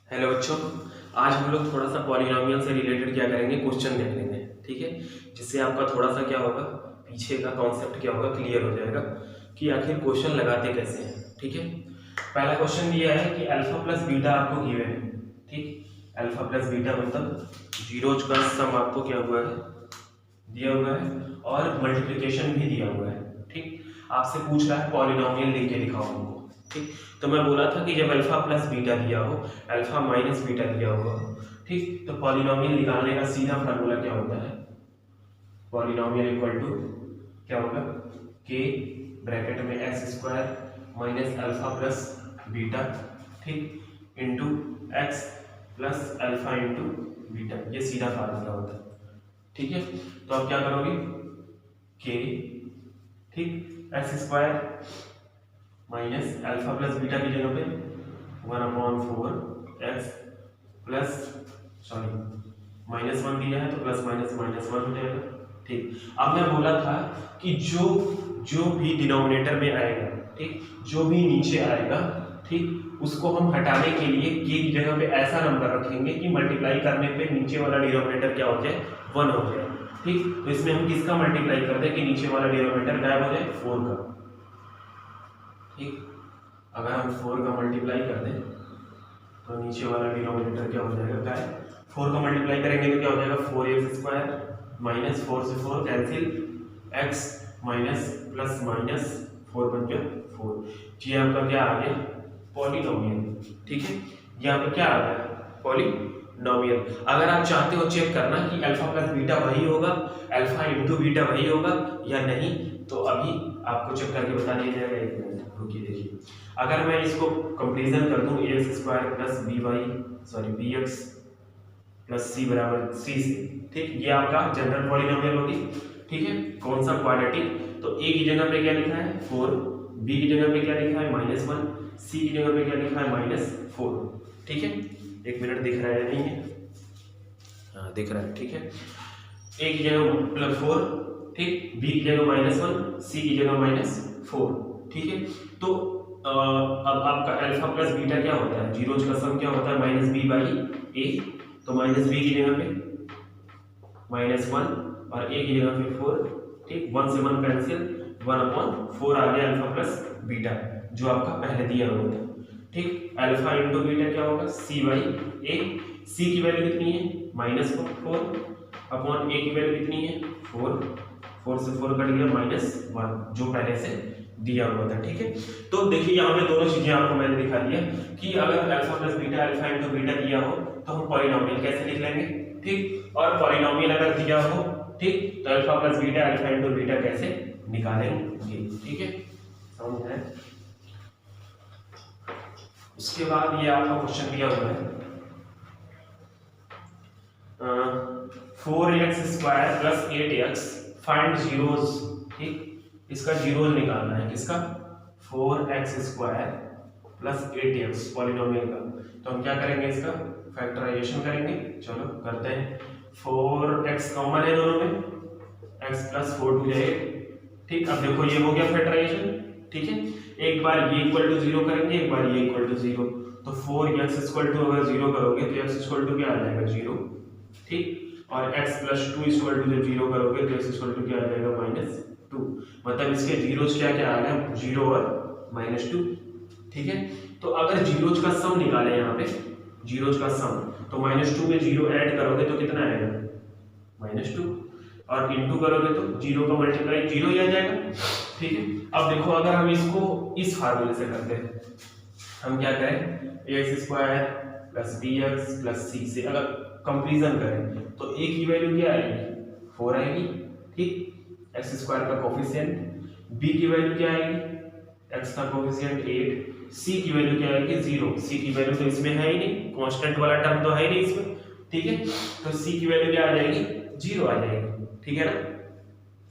Hello बच्चों, आज हम लोग थोड़ा सा पॉलिनॉमियल से रिलेटेड क्या करेंगे, क्वेश्चन देख लेंगे। ठीक है, जिससे आपका थोड़ा सा क्या होगा, पीछे का कॉन्सेप्ट क्या होगा क्लियर हो जाएगा कि आखिर क्वेश्चन लगाते कैसे हैं। ठीक है, पहला क्वेश्चन दिया है कि अल्फा प्लस बीटा आपको गिवन है। ठीक, अल्फा प्लस बीटा मतलब जीरोज का सम आपको क्या हुआ है, दिया हुआ है, और मल्टीप्लिकेशन भी दिया हुआ है। ठीक, आपसे पूछ रहा है पॉलिनॉमियल लिख के दिखाओ हमको। ठीक, तो मैं बोला था कि जब अल्फा प्लस बीटा दिया हो, अल्फा माइनस बीटा दिया होगा, ठीक, तो पॉलिनॉमियल निकालने का सीधा फार्मूला क्या होता है, पॉलिनॉमियल इक्वल टू क्या होगा, के ब्रैकेट में X square minus alpha plus beta, ठीक, into X plus alpha into beta, ये सीधा फार्मूला होता है। ठीक है, तो आप क्या करोगे, के, ठीक, x square minus alpha plus beta की जगह पे 1/4 एक्स प्लस -1 दिया है तो प्लस माइनस -1 हो जाएगा। ठीक, अब मैं बोला था कि जो भी डिनोमिनेटर में आएगा, ठीक, जो भी नीचे आएगा, ठीक, उसको हम हटाने के लिए के की जगह पे ऐसा नंबर रखेंगे कि मल्टीप्लाई करने पे नीचे वाला डिनोमिनेटर क्या हो जाए, 1 हो जाए। ठीक, तो इसमें हम किसका मल्टीप्लाई कर दें कि नीचे वाला डिनोमिनेटर गायब हो जाए, 4 का। ठीक, अगर हम 4 का मल्टीप्लाई कर दें तो नीचे वाला डिनोमिनेटर क्या हो जाएगा, गायब। 4 का मल्टीप्लाई करेंगे तो क्या हो जाएगा, 4x² माइनस 4 से 4 cancel, x minus plus minus 4 बन गया 4। ये आपका क्या आ गया, पॉलिनॉमियल। ठीक है, ये आपका क्या आ गया, पॉलिनॉमियल। अगर आप चाहते हो चेक करना कि अल्फा प्लस बीटा वही होगा, अल्फा इंटू बीटा वही होगा या नहीं, तो अभी आपको चेक करके बता दिया जाएगा। एक मिनट रुकिए, देखिए, अगर मैं इसको कंपेरिजन कर दूं ax² plus B X plus C बराबर सी से, ठीक, ये आपका जनरल पॉलिनॉमियल होगी। ठीक है, कौन सा क्वाड्रेटिक, तो a की जगह पे क्या लिखा है 4, b की जगह पे क्या लिखा है -1, c की जगह पे क्या लिखा है -4। ठीक है, एक मिनट दिख रहा है या नहीं है, हाँ दिख रहा है। ठीक है, a की जगह +4, ठीक, b की जगह -1, c की जगह -4। ठीक है, तो अब आपका अल्फा प्लस बीटा क्या होता है, जीरोज का सम क्या होता है, -b/a, तो -b की जगह पे -1 और a की जगह पे 4। ठीक, 1 से 1 कैंसिल, 1/4 आ गया अल्फा प्लस बीटा, जो आपका पहले दिया हुआ था। ठीक, अल्फा इंटू बीटा क्या होगा, c/a, c की वैल्यू कितनी है -4 अपॉन a की वैल्यू कितनी है 4, 4 से 4 कट गया -1, जो पहले से दिया हुआ था। ठीक है, तो देखिए यहाँ पे दोनों चीजें आपको मैंने दिखा दिया कि अगर alpha plus beta, alpha into beta दिया हो तो हम पॉलिनॉमियल कैसे लिख लेंगे। ठीक, और पॉलिनॉमियल अगर दिया हो, ठीक, तो alpha plus beta, alpha into beta कैसे निकालेंगे। ठीक है, समझ है। उसके बाद ये आपका क्वेश्चन दिया हुआ है 4x² plus 8x find zeros. ठीक, इसका जीरोज निकालना है, किसका, 4x² प्लस 8x पॉलिनॉमियल का। तो हम क्या करेंगे, इसका फैक्टराइजेशन करेंगे। चलो करते हैं, 4x कॉमन है दोनों में, x प्लस 4 टू 8। ठीक, अब देखो ये हो गया फैक्टराइजेशन। ठीक है, एक बार ये इक्वल टू 0 करेंगे, एक बार ये इक्वल टू 0, तो 4x इक्वल टू अगर 0 करोगे तो x इक्वल टू क्या आ जाएगा 0। ठीक, और x प्लस 2 इक्वल टू जब 0 करोगे तो x इक्वल टू क्या आ जाएगा -2। मतलब इसके जीरोज क्या क्या आ गया, 0 और -2। ठीक है, तो अगर जीरोज का सम निकाले, यहाँ पे जीरोज का सम, तो -2 में 0 ऐड करोगे तो कितना आएगा -2, और इंटू करोगे तो 0 का मल्टीप्लाई 0 ही आ जाएगा। ठीक है, अब देखो अगर हम इसको इस फार्मूले से करते हैं, हम क्या करें, ax² plus bx plus c से अगर कंपेरिजन करें तो a की वैल्यू क्या आएगी 4 आएगी। ठीक, x² का कोफिशिएंट, b की वैल्यू क्या आएगी, x का कोफिशिएंट 8, c की वैल्यू क्या आएगी 0, c की वैल्यू तो इसमें है ही नहीं, कांस्टेंट वाला टर्म तो है ही नहीं इसमें। ठीक है, तो c की वैल्यू क्या आ जाएगी 0 आ जाएगी। ठीक है ना,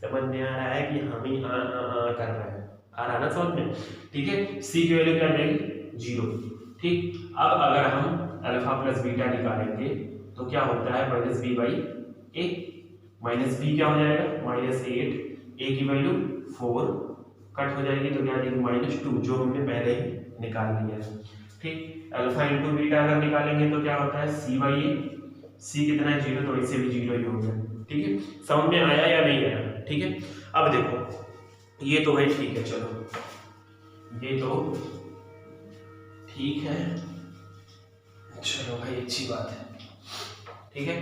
समझ में आ रहा है कि हम ही कर रहे हैं, आ रहा ना समझ में। ठीक है, c की वैल्यू क्या आ जाएगी 0। ठीक, अब अगर हम अल्फा प्लस बीटा निकालेंगे तो क्या होता है -b/a, -b क्या हो जाएगा -8, a की वैल्यू 4 कट हो जाएगी तो क्या आ जाएगी -2, जो हमने पहले ही निकाल लिया है। ठीक, अल्फा इंटू बीटा अगर निकालेंगे तो क्या होता है सी बाई ए, सी कितना है 0, तो इससे भी 0 ही हो गया। ठीक है, समझ में आया या नहीं आया? ठीक है, अब देखो ये तो भाई ठीक है, चलो ये तो ठीक है, चलो भाई अच्छी बात है। ठीक है,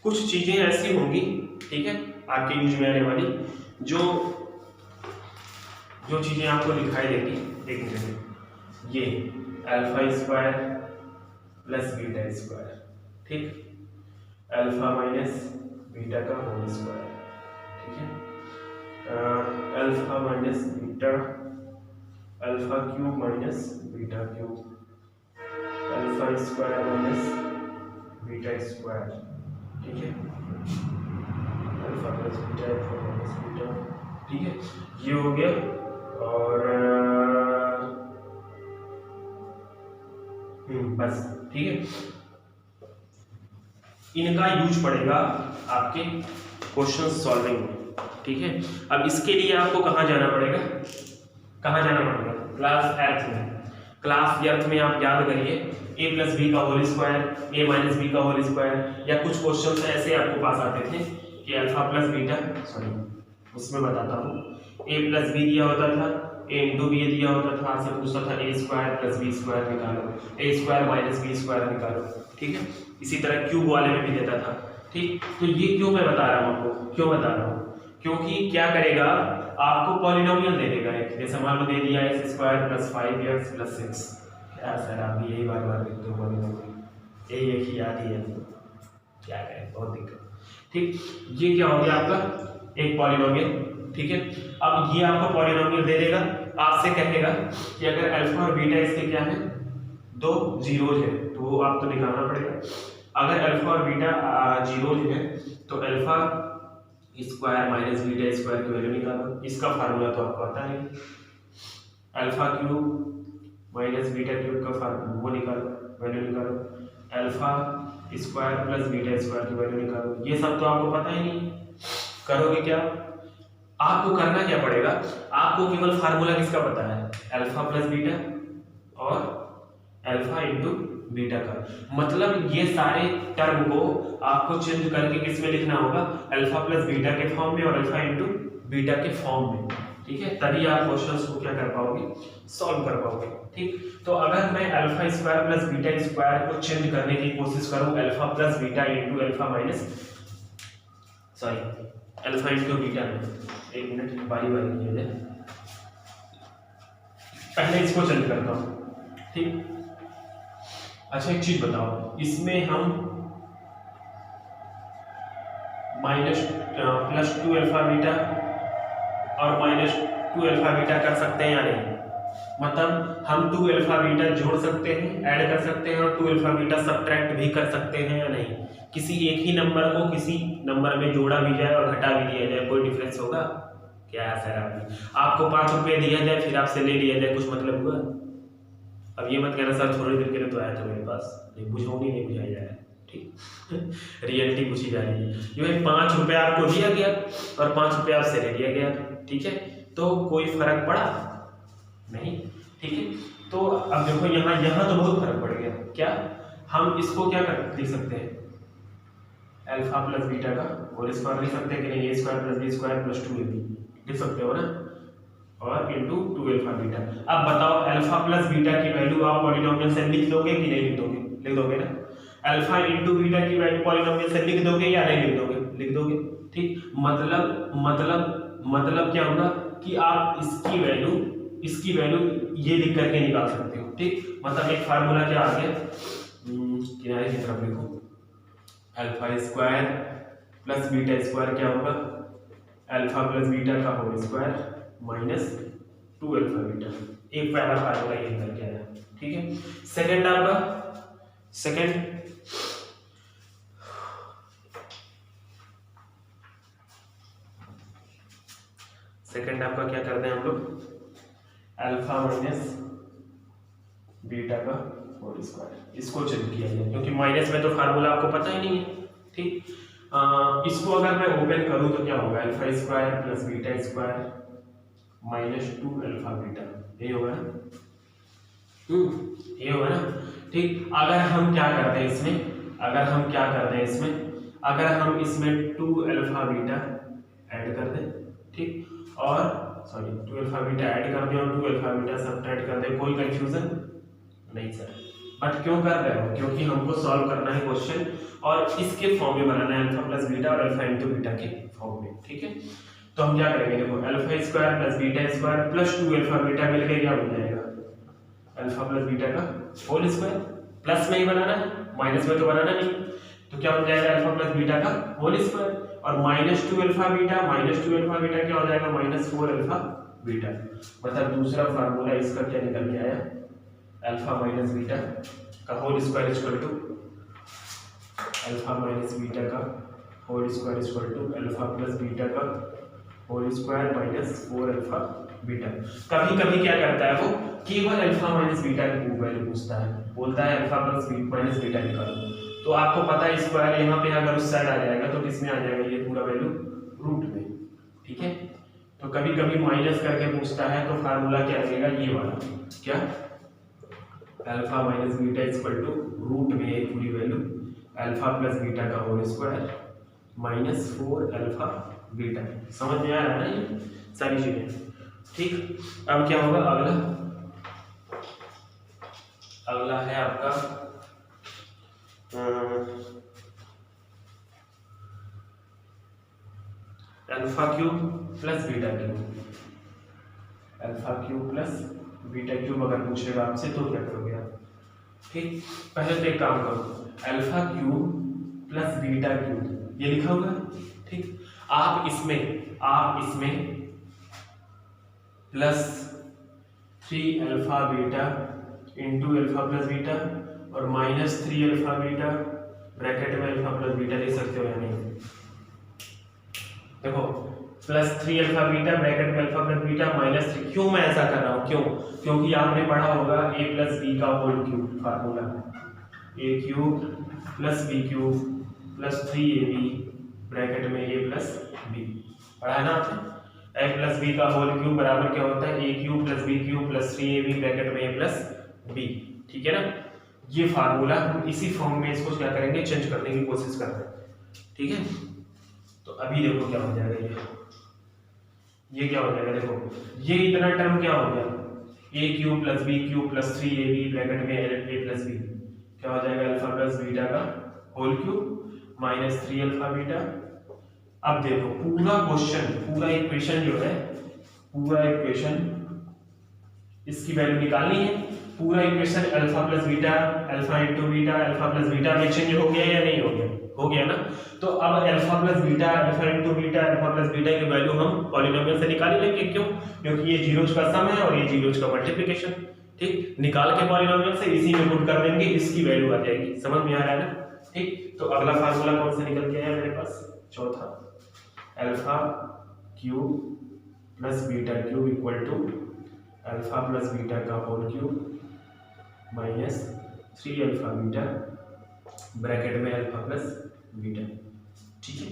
कुछ चीजें ऐसी होंगी, ठीक है, आपके यूज में आने वाली, जो चीजें आपको दिखाई देगी। एक मिनट, ये alpha square plus beta square, ठीक, अल्फा माइनस बीटा का होल स्क्वायर, ठीक है, alpha minus beta, alpha cube minus beta cube, alpha square minus beta square, ठीक है, alpha plus beta, alpha minus beta, ठीक है, ये हो गया। और बस, ठीक है, इनका यूज पड़ेगा आपके क्वेश्चन सॉल्विंग में। ठीक है, अब इसके लिए आपको कहाँ जाना पड़ेगा, कहाँ जाना पड़ेगा, क्लास एर्थ में। क्लास एर्थ में आप याद करिए ए प्लस बी का होल स्क्वायर, ए माइनस बी का होल स्क्वायर, या कुछ क्वेश्चन ऐसे आपको पास आते थे कि अल्फा प्लस बीटा, सॉरी उसमें बताता हूँ, ए प्लस बी दिया होता था, ए इंटू बी दिया होता था, आपसे पूछता था ए स्क्वायर प्लस बी स्क्वायर निकालो, ए स्क्वायर माइनस बी स्क्वायर निकालो। ठीक है, इसी तरह क्यूब वाले में भी देता था। ठीक, तो ये क्यों मैं बता रहा हूँ आपको, क्यों बता रहा हूँ, क्योंकि क्या करेगा, आपको पॉलिनोमियल दे देगा एक, जैसे मान लो दे दिया x square plus 5x plus 6। क्या सर आप भी यही बार बार देखते हो पॉलिनोमियल, यही एक ही याद ही है, क्या करें, बहुत दिक्कत। ठीक, ये क्या हो गया आपका एक पॉलिनोमियल। ठीक है, अब ये आपको पॉलिनोमियल दे देगा, आपसे कहेगा कि अगर अल्फा और बीटा इसके क्या है, दो जीरोज है, तो वो आपको निकालना पड़ेगा। अगर अल्फा और बीटा जीरोज है तो alpha square minus beta square की वैल्यू निकालो। इसका फार्मूला तो आपको आता है, alpha cube minus beta cube का फार्मूला, वो निकालो, वैल्यू निकालो, alpha square plus beta square की वैल्यू निकालो। ये सब तो आपको पता ही नहीं, करोगे क्या, आपको करना क्या पड़ेगा, आपको केवल फार्मूला किसका पता है, अल्फा प्लस बीटा और अल्फा इंटू बीटा का, मतलब ये सारे टर्म को आपको चेंज करके किस में लिखना होगा, अल्फा प्लस बीटा के फॉर्म में और अल्फा इंटू बीटा के फॉर्म में। ठीक है, तभी आप क्वेश्चंस को क्या कर पाओगे, सॉल्व कर पाओगे। ठीक, तो अगर मैं alpha square plus beta square को चेंज करने की कोशिश करूं alpha plus beta into alpha minus, sorry alpha into beta में, एक मिनट बारी बारी किया जाए, पहले इसको चेंज करता हूं। ठीक, अच्छा एक चीज बताओ, इसमें हम माइनस प्लस 2 अल्फा बीटा और माइनस 2 अल्फा बीटा कर सकते हैं या नहीं, मतलब हम 2 अल्फा बीटा जोड़ सकते हैं, ऐड कर सकते हैं, और 2 अल्फा बीटा सब्ट्रैक्ट भी कर सकते हैं या नहीं, किसी एक ही नंबर को किसी नंबर में जोड़ा भी जाए और घटा भी दिया जाए, कोई डिफरेंस होगा क्या सर? आपको 5 रुपये दिया जाए फिर आपसे ले लिया जाए, कुछ मतलब हुआ? अब ये मत कहना सर थोड़ी देर के लिए तो आया था मेरे पास, बुझाऊंगी नहीं बुझाई जा रहा है। ठीक रियलिटी पूछी जा रही है, ये भाई 5 रुपये आपको दिया गया और 5 रुपये आपसे ले लिया गया, ठीक है, तो कोई फर्क पड़ा नहीं। ठीक है, तो अब देखो यहाँ तो बहुत फर्क पड़ गया। क्या हम इसको क्या कर लिख सकते हैं, अल्फा प्लस बीटा का होल स्क्वायर लिख सकते हैं कि नहीं, A square plus B square plus 2ab लिख सकते हो ना, और इंटू 2 अल्फा बीटा। अब बताओ अल्फा प्लस बीटा की वैल्यू आप पॉलिनोमियल से लिख दोगे कि नहीं लिख दोगे? लिख दोगे ना। अल्फा इंटू बीटा की वैल्यू पॉलिनोमियल से लिख दोगे या नहीं लिख दोगे? लिख दोगे। ठीक, मतलब क्या होगा कि आप इसकी वैल्यू ये लिख करके निकाल सकते हो। ठीक, मतलब एक फार्मूला क्या आ गया, किनारे की तरफ लिखो, alpha square plus beta square क्या होगा, अल्फा प्लस बीटा का whole square minus 2 alpha beta. एक पहला फार्मूला ये निकल के आया। ठीक है, सेकंड आपका क्या करते हैं हम लोग, अल्फा माइनस बीटा का होल स्क्वायर, इसको चेंज किया जाए क्योंकि माइनस में तो फार्मूला आपको पता ही नहीं है। ठीक, इसको अगर मैं ओपन करूं तो क्या होगा, alpha square plus beta square minus 2 alpha beta, यही होगा ना। ये होगा ना। ठीक, अगर हम क्या करते हैं इसमें, अगर हम इसमें 2 अल्फा बीटा ऐड कर दें, ठीक, और सॉरी 2 अल्फा बीटा ऐड कर दें और 2 अल्फा बीटा सब्ट्रैक्ट कर दें, कोई कंफ्यूजन नहीं सर। बट क्यों कर रहे हो? क्योंकि हमको सॉल्व करना है क्वेश्चन और इसके फॉर्म में बनाना है, अल्फा प्लस बीटा और अल्फा इंटू बीटा के फॉर्म में। ठीक है, तो हम क्या करेंगे, देखो alpha square plus beta square plus 2 alpha beta मिलकर क्या बन जाएगा, अल्फा प्लस बीटा का होल स्क्वायर। प्लस में ही बनाना है, माइनस में तो बनाना नहीं। तो क्या हो जाएगा, अल्फा प्लस बीटा का होल स्क्वायर और -2 अल्फा बीटा क्या हो जाएगा, -4 अल्फा बीटा। मतलब दूसरा फार्मूला इसका क्या निकल के आया, अल्फा माइनस बीटा का whole square equal to alpha minus beta का whole square equal to alpha plus beta का होल स्क्वायर -4 अल्फा बीटा। कभी कभी क्या करता है वो, केवल अल्फा माइनस बीटा की वैल्यू पूछता है, बोलता है अल्फा प्लस माइनस बीटा निकालो। तो आपको पता है स्क्वायर यहाँ पे अगर उस साइड आ जाएगा तो किस में आ जाएगा, ये पूरा वैल्यू रूट में। ठीक है, तो कभी कभी माइनस करके पूछता है तो फार्मूला क्या लगेगा, ये वाला, क्या alpha minus beta equal to root में एक पूरी वैल्यू अल्फा प्लस बीटा का होल स्क्वायर -4 अल्फा बीटा। समझ में आ रहा है ना ये सारी चीजें। ठीक, अब क्या होगा, अगला है आपका alpha cube plus beta cube. Alpha cube plus beta cube अगर पूछेगा आपसे तो क्या करोगे आप। ठीक, पहले तो एक काम करो, alpha cube plus beta cube ये लिखा होगा। ठीक, आप इसमें plus 3 alpha beta into alpha plus beta और -3 अल्फा बीटा ब्रैकेट में अल्फा प्लस बीटा लिख सकते हो या नहीं। देखो +3 अल्फा बीटा ब्रैकेट में अल्फा प्लस बीटा -3। क्यों मैं ऐसा कर रहा हूँ, क्यों? क्योंकि आपने पढ़ा होगा a प्लस बी का whole cube formula, a cube plus B cube plus 3ab bracket में a प्लस बी, पढ़ा है ना आपने। a प्लस बी का होल क्यूब बराबर क्या होता है, a cube plus B cube plus 3ab bracket में a प्लस बी। ठीक है ना, ये फार्मूला हम इसी फॉर्म में इसको क्या करेंगे, चेंज करने की कोशिश कर रहे हैं। ठीक है, तो अभी देखो क्या हो जाएगा, ये क्या हो जाएगा, देखो ये इतना टर्म क्या हो गया, a cube plus B cube plus 3ab bracket में a प्लस बी, क्या हो जाएगा अल्फा प्लस बीटा का होल क्यूब -3 अल्फा बीटा। अब देखो पूरा क्वेश्चन, पूरा इक्वेशन जो है, पूरा इक्वेशन इसकी वैल्यू निकालनी है। पूरा equation alpha plus beta alpha into beta alpha plus beta में चेंज हो गया या नहीं हो गया, हो गया ना। तो अब alpha plus beta alpha into beta alpha plus beta की वैल्यू हम पॉलिनोमियल से निकाल लेंगे। क्यों? क्योंकि ये जीरोज का सम है और ये जीरोज का मल्टीप्लिकेशन। ठीक, निकाल के पॉलिनोमियल से इसी में पुट कर देंगे, इसकी वैल्यू आ जाएगी। समझ में आ रहा है ना। ठीक, तो अगला फार्मूला कौन सा निकल के आया मेरे पास, चौथा, alpha cube plus beta cube equal to alpha plus beta का whole cube -3 alpha beta bracket में अल्फा प्लस बीटा। ठीक है,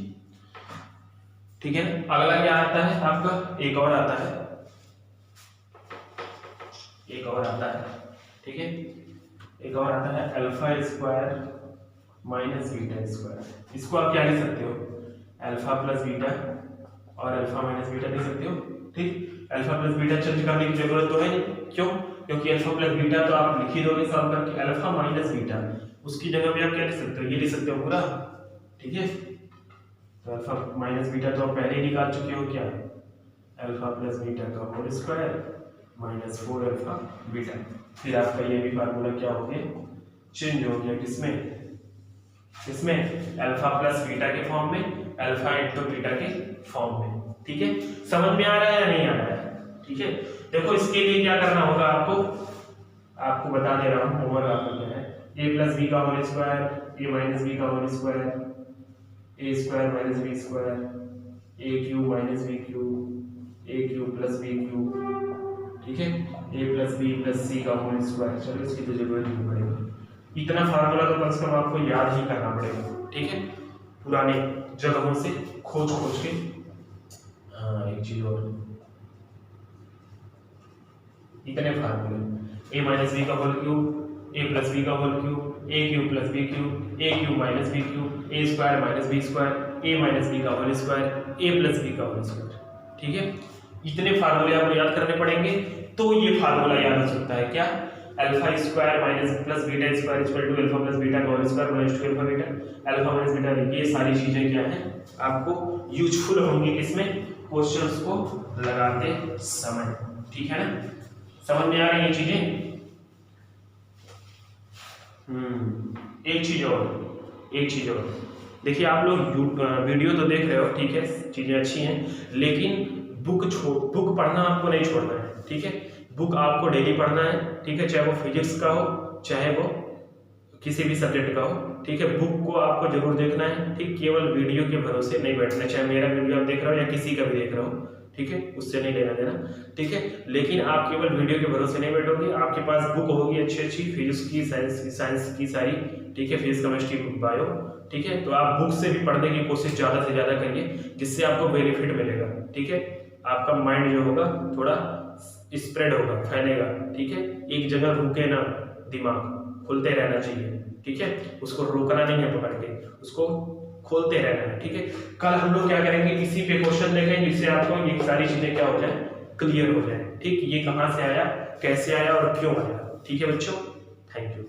ठीक है। अगला क्या आता है आपका, एक और आता है, एक और आता है। ठीक है, एक और आता है alpha square minus beta square. इसको आप क्या लिख सकते हो, अल्फा प्लस बीटा और अल्फा माइनस बीटा लिख सकते हो। ठीक, अल्फा प्लस बीटा चेंज करने की जरूरत तो है नहीं। क्यों? क्योंकि अल्फा प्लस बीटा तो आप लिख ही दोगे सॉल्व करके। अल्फा माइनस बीटा उसकी जगह पे आप क्या लिख सकते हो, ये लिख सकते हो पूरा। ठीक है, तो अल्फा माइनस बीटा तो आप पहले ही निकाल चुके हो, क्या अल्फा प्लस बीटा का होल स्क्वायर -4 अल्फा बीटा। फिर आपका ये भी फार्मूला क्या हो गया, चेंज हो गया, किसमें, किसमें, अल्फा प्लस बीटा के फॉर्म में, अल्फा इंटू बीटा के फॉर्म में। ठीक है, समझ में आ रहा है या नहीं आ रहा है। ठीक है, देखो इसके लिए क्या करना होगा आपको बता दे रहा हूँ, होमवर्क आपका क्या है, a प्लस बी का whole square a minus B का whole square a square minus B square a cube minus B cube a cube plus B cube. ठीक है, a plus B plus C का whole square. चलो इसकी तो जरूरत नहीं पड़ेगी, इतना फार्मूला तो कम से कम आपको याद ही करना पड़ेगा। ठीक है, पुराने जगहों से खोज के। हाँ, एक चीज और, इतने फार्मूले, ए माइनस बी का होल क्यूब, ए प्लस बी का होल क्यूब, ए क्यूब प्लस बी क्यूब, ए क्यूब माइनस बी क्यूब, ए स्क्वायर माइनस बी स्क्वायर, ए माइनस बी का होल स्क्वायर, ए प्लस बी का होल स्क्वायर। ठीक है, इतने फार्मूले आपको याद करने पड़ेंगे। तो ये फार्मूला याद हो सकता है क्या, alpha square minus plus beta square equal to alpha plus beta का whole square minus 2 alpha beta, alpha minus beta. ये सारी चीजें क्या है आपको यूजफुल होंगी किसमें, क्वेश्चंस को लगाते समय। ठीक है ना, समझ में आ रही है चीजें। एक चीज और देखिए, आप लोग वीडियो तो देख रहे हो, ठीक है, चीजें अच्छी हैं, लेकिन बुक पढ़ना आपको नहीं छोड़ना है। ठीक है, बुक आपको डेली पढ़ना है। ठीक है, चाहे वो फिजिक्स का हो, चाहे वो किसी भी सब्जेक्ट का हो। ठीक है, बुक को आपको जरूर देखना है। ठीक, केवल वीडियो के भरोसे नहीं बैठना, चाहे मेरा वीडियो आप देख रहे हो या किसी का भी देख रहे हो। ठीक है, उससे नहीं लेना देना। ठीक है, लेकिन आप केवल वीडियो के भरोसे नहीं बैठोगे, आपके पास बुक होगी अच्छी अच्छी, फिजिक्स की, साइंस की सारी। ठीक है, फिजिक्स केमिस्ट्री बायो। ठीक है, तो आप बुक से भी पढ़ने की कोशिश ज़्यादा से ज़्यादा करिए, जिससे आपको बेनिफिट मिलेगा। ठीक है, आपका माइंड जो होगा थोड़ा स्प्रेड होगा, फैलेगा। ठीक है, एक जगह रुके ना, दिमाग खुलते रहना चाहिए। ठीक है, उसको रोकना नहीं है पकड़ के, उसको खोलते रहना है। ठीक है, कल हम लोग क्या करेंगे, इसी पे क्वेश्चन देखेंगे, जिससे आपको ये सारी चीजें क्या हो जाए, क्लियर हो जाए। ठीक, ये कहाँ से आया, कैसे आया और क्यों आया। ठीक है बच्चों, थैंक यू।